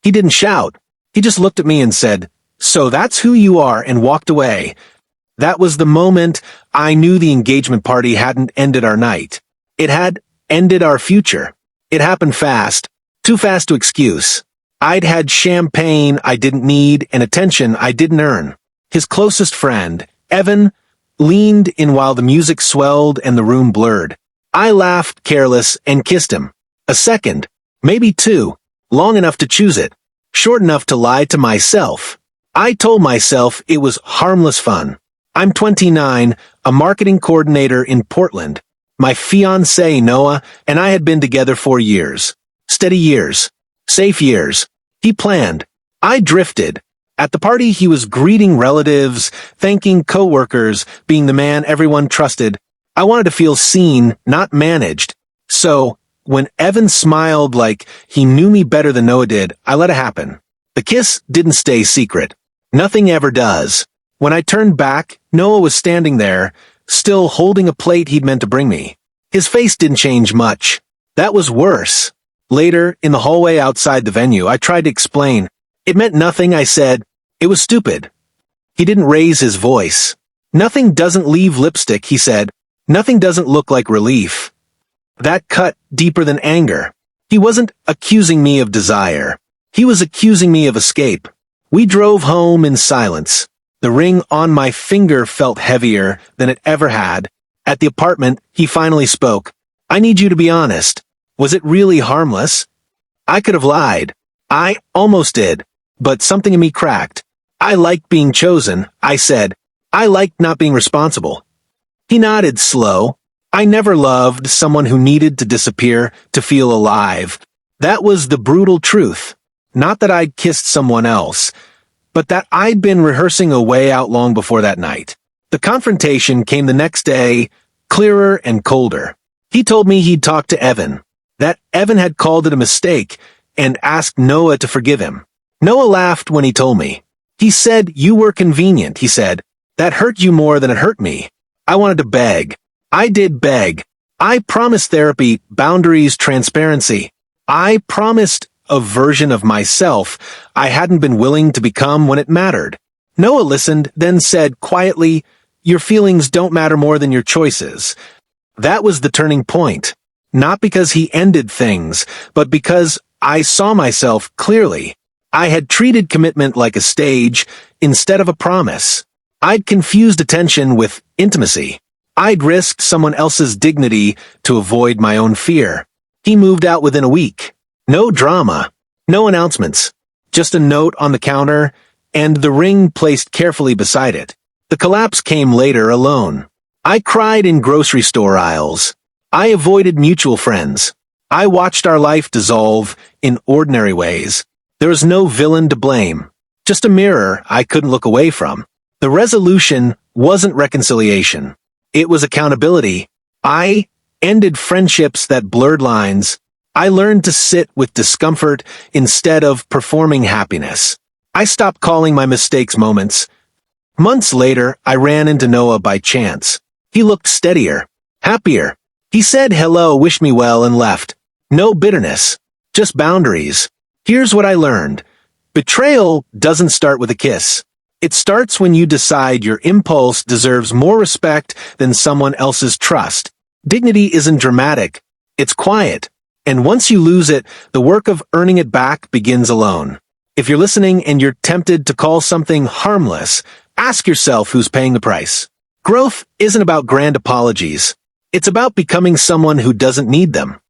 He didn't shout. He just looked at me and said, "So that's who you are," and walked away. That was the moment I knew the engagement party hadn't ended our night. It had ended our future. It happened fast, too fast to excuse. I'd had champagne I didn't need and attention I didn't earn. His closest friend, Evan, leaned in while the music swelled and the room blurred. I laughed, careless, and kissed him. A second, maybe two, long enough to choose it, short enough to lie to myself. I told myself it was harmless fun. I'm 29, a marketing coordinator in Portland. My fiancé, Noah, and I had been together for years. Steady years. Safe years. He planned. I drifted. At the party, he was greeting relatives, thanking coworkers, being the man everyone trusted. I wanted to feel seen, not managed. So, when Evan smiled like he knew me better than Noah did, I let it happen. The kiss didn't stay secret. Nothing ever does. When I turned back, Noah was standing there, still holding a plate he'd meant to bring me. His face didn't change much. That was worse. Later, in the hallway outside the venue, I tried to explain. It meant nothing, I said. It was stupid. He didn't raise his voice. Nothing doesn't leave lipstick, he said. Nothing doesn't look like relief. That cut deeper than anger. He wasn't accusing me of desire. He was accusing me of escape. We drove home in silence. The ring on my finger felt heavier than it ever had. At the apartment, he finally spoke. "I need you to be honest. Was it really harmless?" I could have lied. I almost did. But something in me cracked. I liked being chosen, I said. I liked not being responsible. He nodded slow. I never loved someone who needed to disappear to feel alive. That was the brutal truth. Not that I'd kissed someone else, but that I'd been rehearsing a way out long before that night. The confrontation came the next day, clearer and colder. He told me he'd talked to Evan, that Evan had called it a mistake and asked Noah to forgive him. Noah laughed when he told me. He said, "You were convenient," he said. "That hurt you more than it hurt me." I wanted to beg. I did beg. I promised therapy, boundaries, transparency. I promised a version of myself I hadn't been willing to become when it mattered. Noah listened, then said quietly, "Your feelings don't matter more than your choices." That was the turning point. Not because he ended things, but because I saw myself clearly. I had treated commitment like a stage instead of a promise. I'd confused attention with intimacy. I'd risked someone else's dignity to avoid my own fear. He moved out within a week. No drama. No announcements. Just a note on the counter, and the ring placed carefully beside it. The collapse came later alone. I cried in grocery store aisles. I avoided mutual friends. I watched our life dissolve in ordinary ways. There was no villain to blame. Just a mirror I couldn't look away from. The resolution wasn't reconciliation. It was accountability. I ended friendships that blurred lines. I learned to sit with discomfort instead of performing happiness. I stopped calling my mistakes moments. Months later, I ran into Noah by chance. He looked steadier, happier. He said hello, wished me well, and left. No bitterness, just boundaries. Here's what I learned. Betrayal doesn't start with a kiss. It starts when you decide your impulse deserves more respect than someone else's trust. Dignity isn't dramatic. It's quiet. And once you lose it, the work of earning it back begins alone. If you're listening and you're tempted to call something harmless, ask yourself who's paying the price. Growth isn't about grand apologies. It's about becoming someone who doesn't need them.